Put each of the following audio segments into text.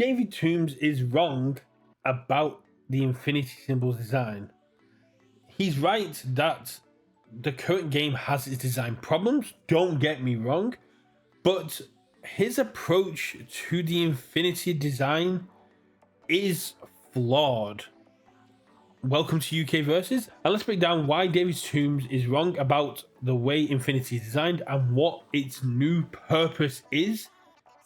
David Toombs is wrong about the Infinity Symbol's design. He's right that the current game has its design problems, don't get me wrong, but his approach to the Infinity design is flawed. Welcome to UKVersus, and let's break down why David Toombs is wrong about the way Infinity is designed and what its new purpose is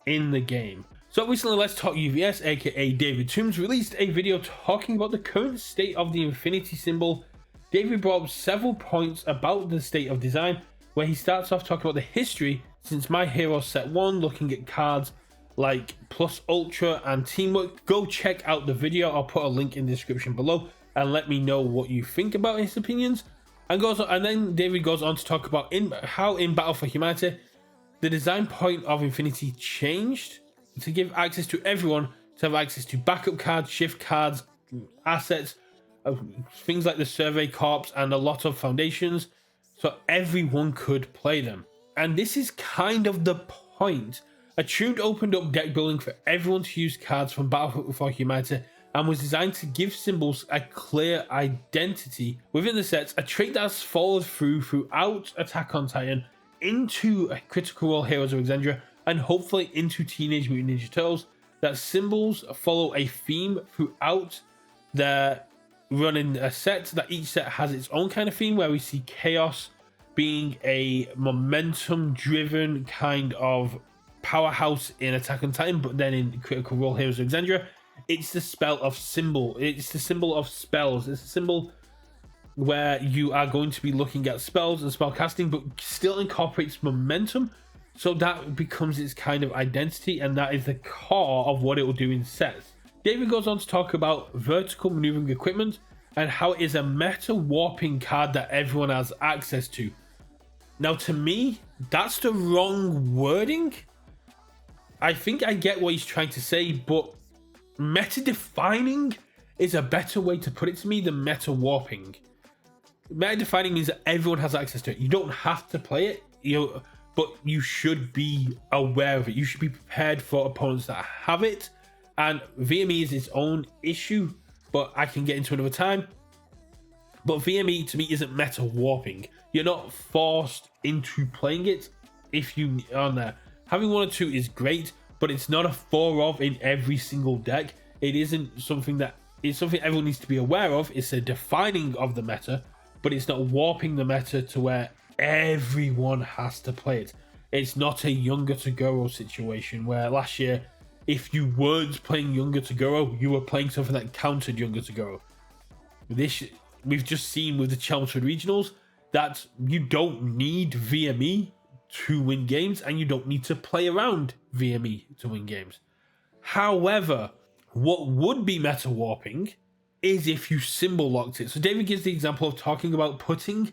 in the game. So recently, Let's Talk UVS, aka David Toombs, released a video talking about the current state of the Infinity symbol. David brought up several points about the state of design, where he starts off talking about the history since My Hero Set 1, looking at cards like Plus Ultra and Teamwork. Go check out the video, I'll put a link in the description below, and let me know what you think about his opinions. And then David goes on to talk about how in Battle for Humanity, the design point of Infinity changed to give access to everyone to have access to backup cards, shift cards, assets, things like the Survey Corps and a lot of foundations, so everyone could play them. And this is kind of the point. Attuned opened up deck building for everyone to use cards from Battle for Humanity and was designed to give symbols a clear identity within the sets, a trait that's followed throughout Attack on Titan, into Critical Role Heroes of Exandria, and hopefully into Teenage Mutant Ninja Turtles, that symbols follow a theme throughout their running a set, that each set has its own kind of theme, where we see Chaos being a momentum driven kind of powerhouse in Attack on Titan, but then in Critical Role Heroes of Exandria, it's the spell of symbol. It's the symbol of spells. It's a symbol where you are going to be looking at spells and spell casting, but still incorporates momentum. So that becomes its kind of identity, and that is the core of what it will do in sets. David goes on to talk about vertical maneuvering equipment and how it is a meta warping card that everyone has access to. Now, to me, that's the wrong wording. I think I get what he's trying to say, but meta defining is a better way to put it to me than meta warping. Meta defining means that everyone has access to it. You don't have to play it, but you should be aware of it. You should be prepared for opponents that have it. And VME is its own issue, but I can get into another time. But VME to me isn't meta warping. You're not forced into playing it if you are there. Having one or two is great, but it's not a 4 of in every single deck. It isn't something that it's something everyone needs to be aware of. It's a defining of the meta, but it's not warping the meta to where everyone has to play it. It's not a Younger Toguro situation where last year, if you weren't playing Younger Toguro, you were playing something that countered Younger Toguro. This we've just seen with the Chelmsford Regionals that you don't need VME to win games, and you don't need to play around VME to win games. However, what would be meta warping is if you symbol locked it. So David gives the example of talking about putting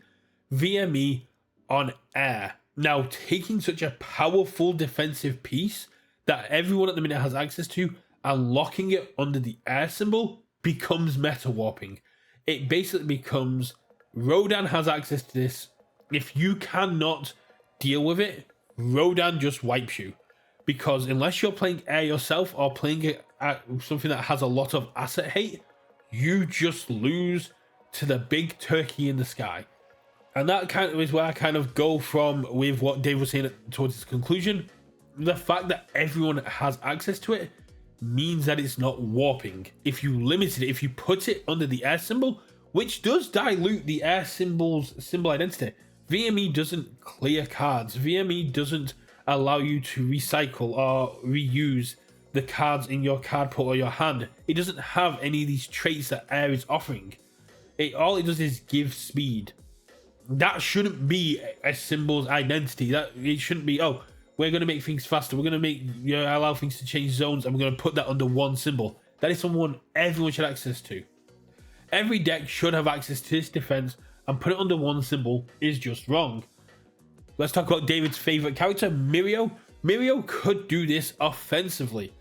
VME on air. Now, taking such a powerful defensive piece that everyone at the minute has access to and locking it under the air symbol becomes meta warping. It basically becomes Rodan has access to this. If you cannot deal with it, Rodan just wipes you. Because unless you're playing air yourself or playing it at something that has a lot of asset hate, you just lose to the big turkey in the sky. And that kind of is where I kind of go from with what Dave was saying towards his conclusion. The fact that everyone has access to it means that it's not warping. If you limited it, if you put it under the air symbol, which does dilute the air symbol's symbol identity. VME doesn't clear cards. VME doesn't allow you to recycle or reuse the cards in your card pool or your hand. It doesn't have any of these traits that air is offering. All it does is give speed. That shouldn't be a symbol's identity. That it shouldn't be, oh, we're going to make things faster. We're going to allow things to change zones, and we're going to put that under one symbol. That is someone everyone should have access to. Every deck should have access to this defense, and put it under one symbol is just wrong. Let's talk about David's favorite character, Mirio. Mirio could do this offensively,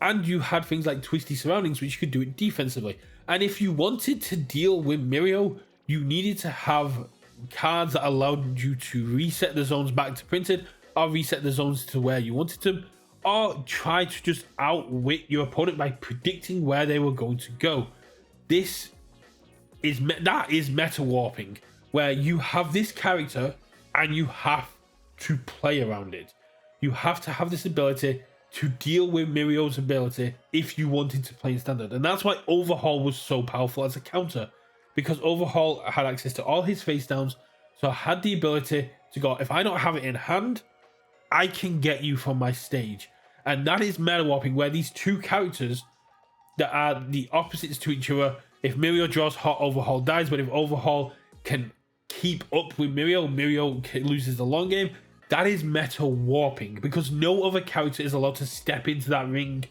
and you had things like Twisty Surroundings, which could do it defensively. And if you wanted to deal with Mirio, you needed to have cards that allowed you to reset the zones back to printed, or reset the zones to where you wanted them, or try to just outwit your opponent by predicting where they were going to go. That is meta warping, where you have this character and you have to play around it. You have to have this ability to deal with Mirio's ability if you wanted to play in standard. And that's why Overhaul was so powerful as a counter, because Overhaul had access to all his face downs, so I had the ability to go, if I don't have it in hand, I can get you from my stage. And that is meta warping, where these two characters that are the opposites to each other, if Mirio draws hot, Overhaul dies, but if Overhaul can keep up with Mirio loses the long game. That is meta warping, because no other character is allowed to step into that ring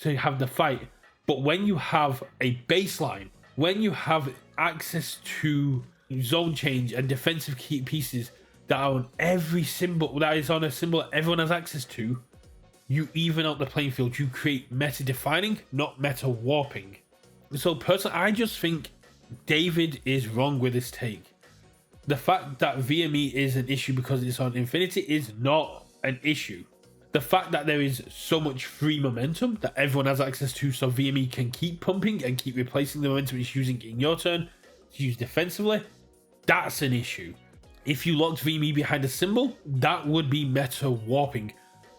to have the fight. But when you have a baseline, when you have access to zone change and defensive key pieces that are on every symbol, that is on a symbol that everyone has access to, you even out the playing field. You create meta defining, not meta warping. So personally, I just think David is wrong with this take. The fact that VME is an issue because it's on Infinity is not an issue. The fact that there is so much free momentum that everyone has access to, so VME can keep pumping and keep replacing the momentum it's using in your turn to use defensively, that's an issue. If you locked VME behind a symbol, that would be meta warping.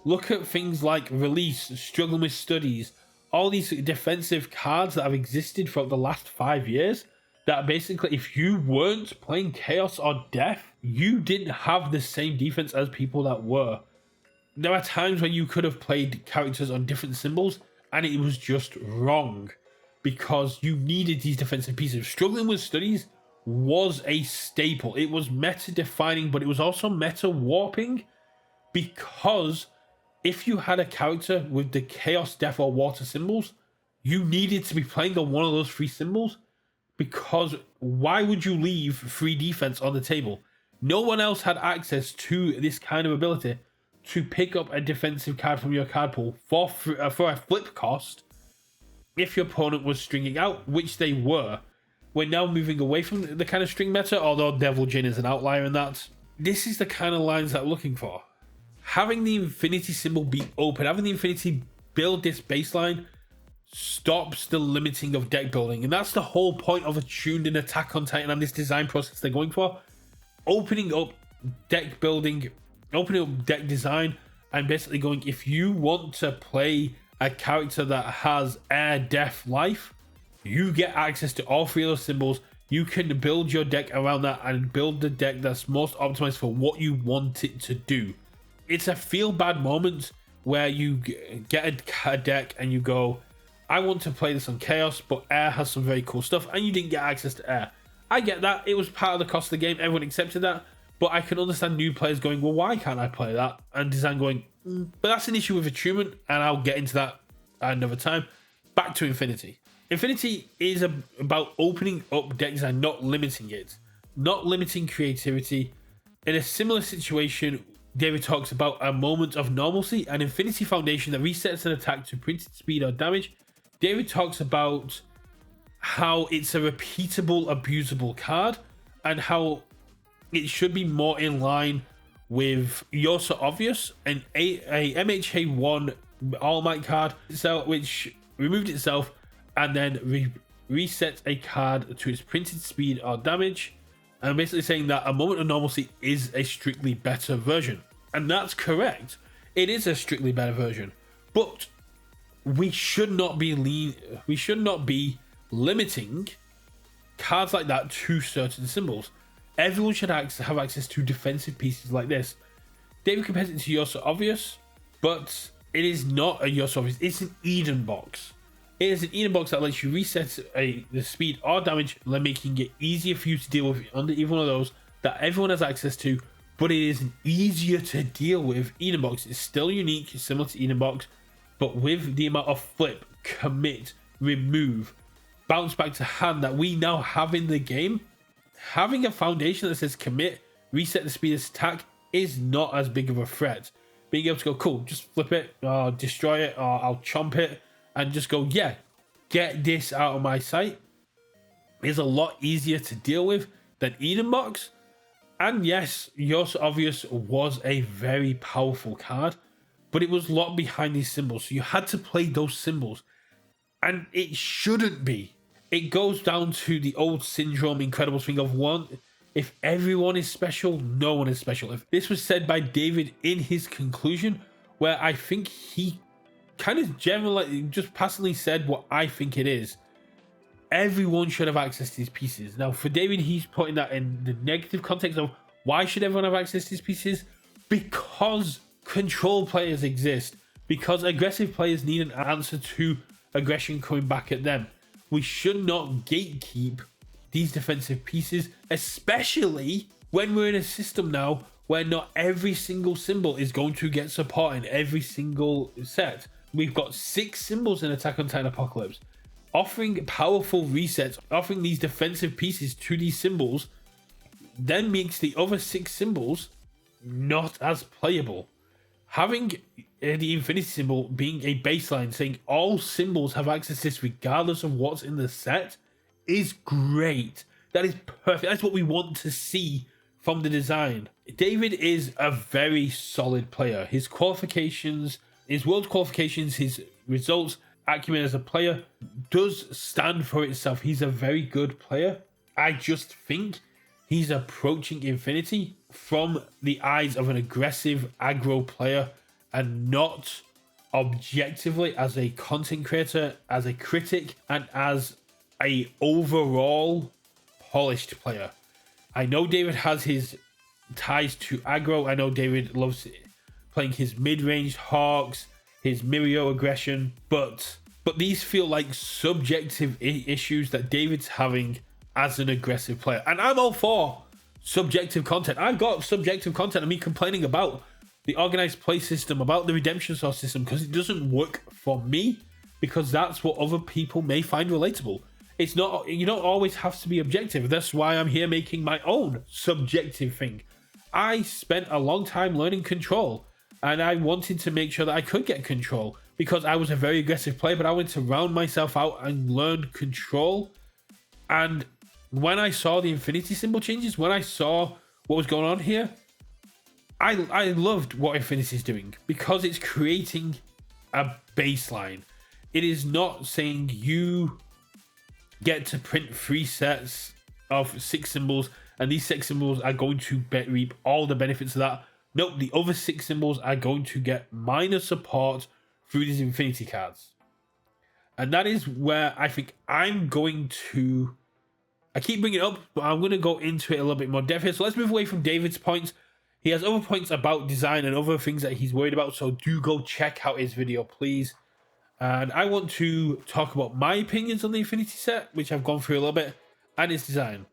Look at things like Release, Struggling with Studies, all these defensive cards that have existed for the last 5 years, that basically if you weren't playing Chaos or Death, you didn't have the same defense as people that were. There are times when you could have played characters on different symbols and it was just wrong because you needed these defensive pieces. Struggling with Studies was a staple. It was meta defining, but it was also meta warping, because if you had a character with the Chaos, Death, or Water symbols, you needed to be playing on one of those 3 symbols, because why would you leave free defense on the table? No one else had access to this kind of ability to pick up a defensive card from your card pool for a flip cost if your opponent was stringing out, which they were. We're now moving away from the kind of string meta, although Devil Jin is an outlier in that. This is the kind of lines that I'm looking for. Having the Infinity symbol be open, having the Infinity build this baseline stops the limiting of deck building. And that's the whole point of a tuned in Attack on Titan and this design process they're going for. Opening up deck building, opening up deck design, and basically going, if you want to play a character that has Air, Death, Life, you get access to all 3 of those symbols. You can build your deck around that and build the deck that's most optimized for what you want it to do. It's a feel bad moment where you get a deck and you go, I want to play this on Chaos, but Air has some very cool stuff, and you didn't get access to Air. I get that. It was part of the cost of the game. Everyone accepted that. But I can understand new players going, well, why can't I play that? And design going, but that's an issue with attunement, and I'll get into that at another time. Back to Infinity. Infinity is about opening up deck design, not limiting it. Not limiting creativity. In a similar situation, David talks about a moment of normalcy, an Infinity Foundation that resets an attack to printed speed or damage. David talks about how it's a repeatable, abusable card, and how it should be more in line with You're So Obvious, a MHA1 All Might card, which removed itself and then resets a card to its printed speed or damage. And basically saying that a moment of normalcy is a strictly better version. And that's correct. It is a strictly better version. But we should not be limiting cards like that to certain symbols. Everyone should have access to defensive pieces like this. David compares it to You're So Obvious, but it is not a You're So Obvious. It's an Eden box. It is an Eden box that lets you reset the speed or damage, making it easier for you to deal with under either one of those that everyone has access to, but it is an easier to deal with Eden box. It's still unique, similar to Eden box, but with the amount of flip, commit, remove, bounce back to hand that we now have in the game, having a foundation that says commit, reset the speed of attack is not as big of a threat. Being able to go, cool, just flip it, or destroy it, or I'll chomp it, and just go, yeah, get this out of my sight, is a lot easier to deal with than Eden Box. And yes, You're So Obvious was a very powerful card, but it was locked behind these symbols. So you had to play those symbols, and it shouldn't be. It goes down to the old Syndrome Incredibles thing of one. If everyone is special, no one is special. If this was said by David in his conclusion, where I think he kind of generally just passively said what I think it is. Everyone should have access to these pieces. Now, for David, he's putting that in the negative context of why should everyone have access to these pieces? Because control players exist. Because aggressive players need an answer to aggression coming back at them. We should not gatekeep these defensive pieces, especially when we're in a system now where not every single symbol is going to get support in every single set. We've got 6 symbols in Attack on Titan Apocalypse. Offering powerful resets, offering these defensive pieces to these symbols, then makes the other 6 symbols not as playable. Having the Infinity Symbol being a baseline, saying all symbols have access to this regardless of what's in the set, is great. That is perfect. That's what we want to see from the design. David is a very solid player. His qualifications, his world qualifications, his results, acumen as a player does stand for itself. He's a very good player. I just think he's approaching Infinity from the eyes of an aggressive aggro player and not objectively as a content creator, as a critic, and as a overall polished player. I know David has his ties to aggro. I know David loves playing his mid-range Hawks, his Mirio aggression, but these feel like subjective issues that David's having as an aggressive player. And I'm all for subjective content. I've got subjective content of me complaining about the organized play system, about the redemption source system, because it doesn't work for me, because that's what other people may find relatable. It's not, you don't always have to be objective. That's why I'm here making my own subjective thing. I spent a long time learning control, and I wanted to make sure that I could get control because I was a very aggressive player, but I wanted to round myself out and learn control. And when I saw the Infinity Symbol changes, when I saw what was going on here, I loved what Infinity is doing because it's creating a baseline. It is not saying you get to print 3 sets of 6 symbols and these 6 symbols are going to reap all the benefits of that. Nope, the other 6 symbols are going to get minor support through these Infinity cards. And that is where I think I'm going to, I keep bringing it up, but I'm going to go into it a little bit more depth here. So let's move away from David's points. He has other points about design and other things that he's worried about, so do go check out his video, please. And I want to talk about my opinions on the Infinity set, which I've gone through a little bit, and its design.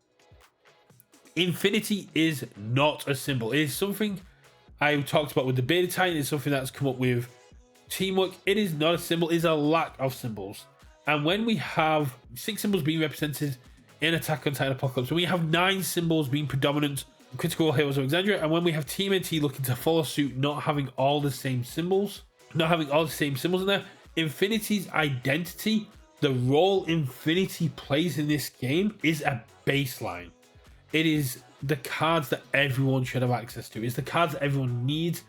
Infinity is not a symbol. It is something I talked about with the Beta Titan. It's something that's come up with teamwork. It is not a symbol. It is a lack of symbols. And when we have 6 symbols being represented in Attack on Titan Apocalypse, when we have 9 symbols being predominant, Critical Heroes of Exandria, and when we have TMNT looking to follow suit, not having all the same symbols, in there, Infinity's identity, the role Infinity plays in this game, is a baseline. It is the cards that everyone should have access to. It's the cards that everyone needs.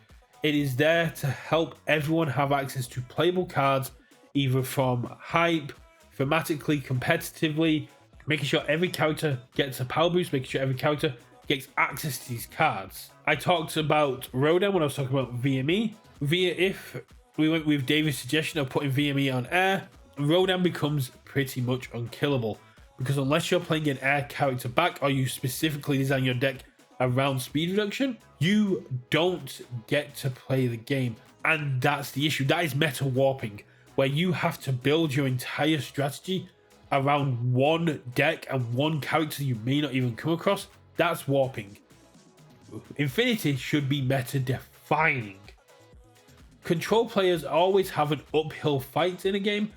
It is there to help everyone have access to playable cards, either from hype, thematically, competitively, making sure every character gets a power boost, making sure every character gets access to these cards. I talked about Rodan when I was talking about VME. If we went with David's suggestion of putting VME on air, Rodan becomes pretty much unkillable. Because unless you're playing an air character back or you specifically design your deck around speed reduction, you don't get to play the game. And that's the issue. That is meta warping, where you have to build your entire strategy around one deck and one character you may not even come across. That's warping. Infinity should be meta defining. Control players always have an uphill fight in a game.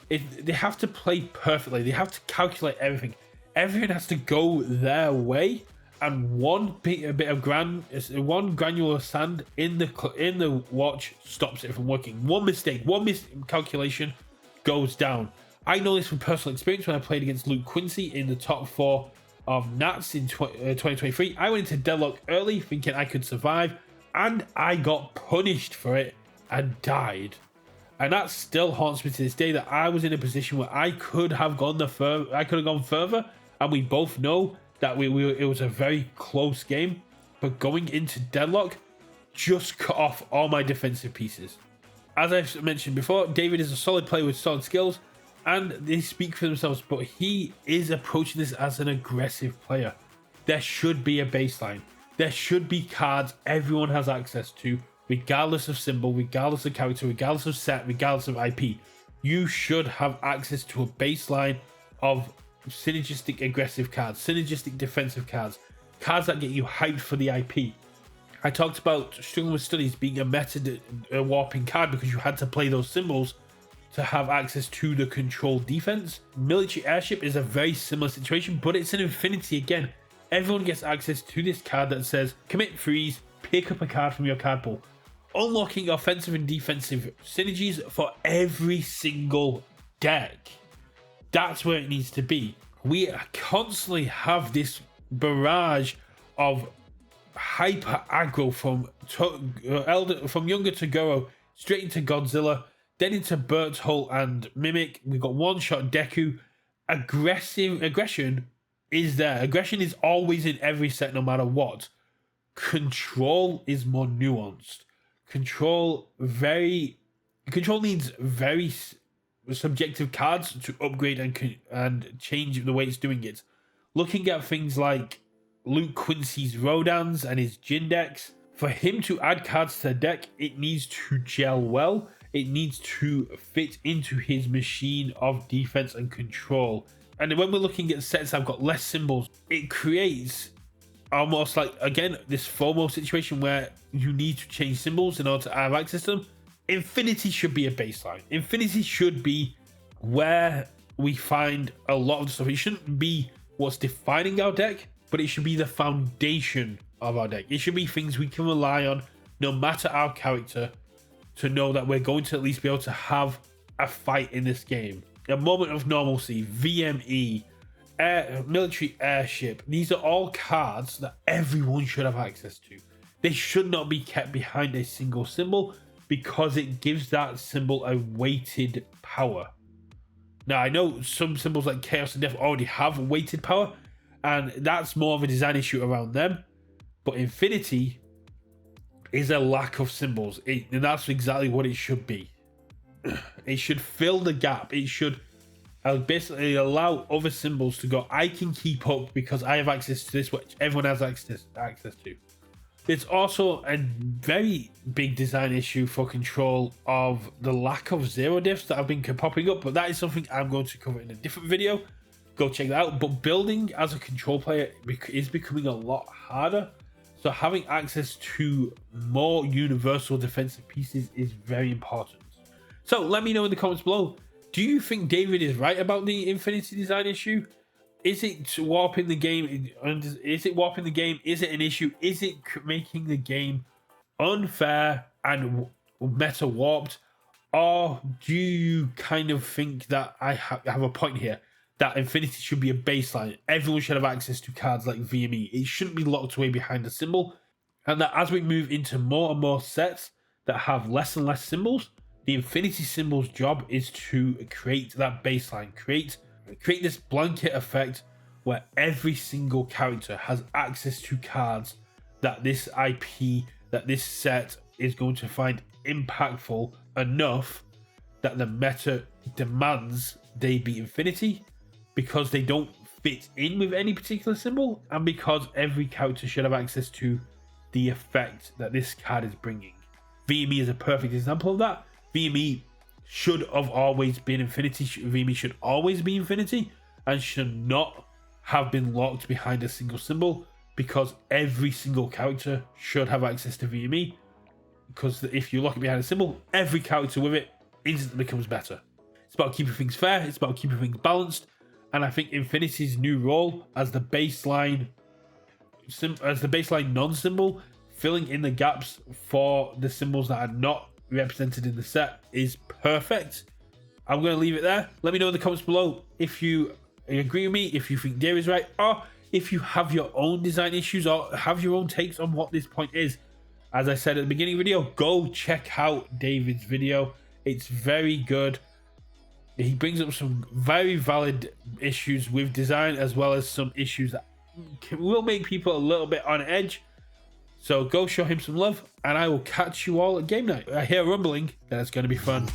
They have to play perfectly. They have to calculate everything. Everything has to go their way, and one granular sand in the watch stops it from working. One mistake, one miscalculation goes down. I know this from personal experience when I played against Luke Quincy in the top 4 of Nats in 2023. I went into deadlock early thinking I could survive, and I got punished for it. and died. And that still haunts me to this day, that I was in a position where I could have gone further, and we both know that it was a very close game, but going into deadlock just cut off all my defensive pieces. As I've mentioned before, David is a solid player with solid skills, and they speak for themselves, but he is approaching this as an aggressive player. There should be a baseline. There should be cards everyone has access to, regardless of symbol, regardless of character, regardless of set, regardless of IP. You should have access to a baseline of synergistic aggressive cards, synergistic defensive cards, cards that get you hyped for the IP. I talked about Struggling with Studies being a meta warping card because you had to play those symbols to have access to the control defense. Military Airship is a very similar situation, but it's an Infinity again. Everyone gets access to this card that says commit freeze, pick up a card from your card pool, unlocking offensive and defensive synergies for every single deck. That's where it needs to be. We constantly have this barrage of hyper aggro from Younger to Goro, straight into Godzilla, then into Berthold and Mimic. We've got one shot Deku. Aggression is there. Aggression is always in every set, no matter what. Control is more nuanced. Control needs very subjective cards to upgrade and change the way it's doing it. Looking at things like Luke Quincy's Rodans and his Jin decks, for him to add cards to the deck, it needs to gel well. It needs to fit into his machine of defense and control. And when we're looking at sets that have got less symbols, it creates almost like, again, this FOMO situation where you need to change symbols in order to have access to them. Infinity should be a baseline. Infinity should be where we find a lot of the stuff. It shouldn't be what's defining our deck, but it should be the foundation of our deck. It should be things we can rely on, no matter our character, to know that we're going to at least be able to have a fight in this game. A moment of normalcy, VME, military airship. These are all cards that everyone should have access to. They should not be kept behind a single symbol because it gives that symbol a weighted power. Now, I know some symbols like Chaos and Death already have weighted power, and that's more of a design issue around them. But Infinity is a lack of symbols, and that's exactly what it should be. It should fill the gap. It should basically allow other symbols to go, I can keep up because I have access to this, which everyone has access to. It's also a very big design issue for Control of the lack of zero diffs that have been popping up, but that is something I'm going to cover in a different video. Go check that out. But building as a Control player is becoming a lot harder. So having access to more universal defensive pieces is very important. So let me know in the comments below. Do you think David is right about the Infinity design issue? Is it warping the game? Is it warping the game? Is it an issue? Is it making the game unfair and meta warped? Or do you kind of think that I have a point here? That Infinity should be a baseline. Everyone should have access to cards like VME. It shouldn't be locked away behind a symbol. And that as we move into more and more sets that have less and less symbols, the Infinity symbol's job is to create that baseline. Create this blanket effect where every single character has access to cards that this IP, that this set is going to find impactful enough that the meta demands they be Infinity, because they don't fit in with any particular symbol, and because every character should have access to the effect that this card is bringing. VME is a perfect example of that. VME should have always been Infinity. VME should always be Infinity and should not have been locked behind a single symbol, because every single character should have access to VME, because if you lock it behind a symbol, every character with it instantly becomes better. It's about keeping things fair. It's about keeping things balanced. And I think Infinity's new role as the baseline non-symbol, filling in the gaps for the symbols that are not represented in the set, is perfect. I'm going to leave it there. Let me know in the comments below if you agree with me, if you think Dave is right, or if you have your own design issues or have your own takes on what this point is. As I said at the beginning of the video, go check out David's video. It's very good. He brings up some very valid issues with design, as well as some issues that will make people a little bit on edge. So go show him some love, and I will catch you all at game night. I hear rumbling that it's going to be fun.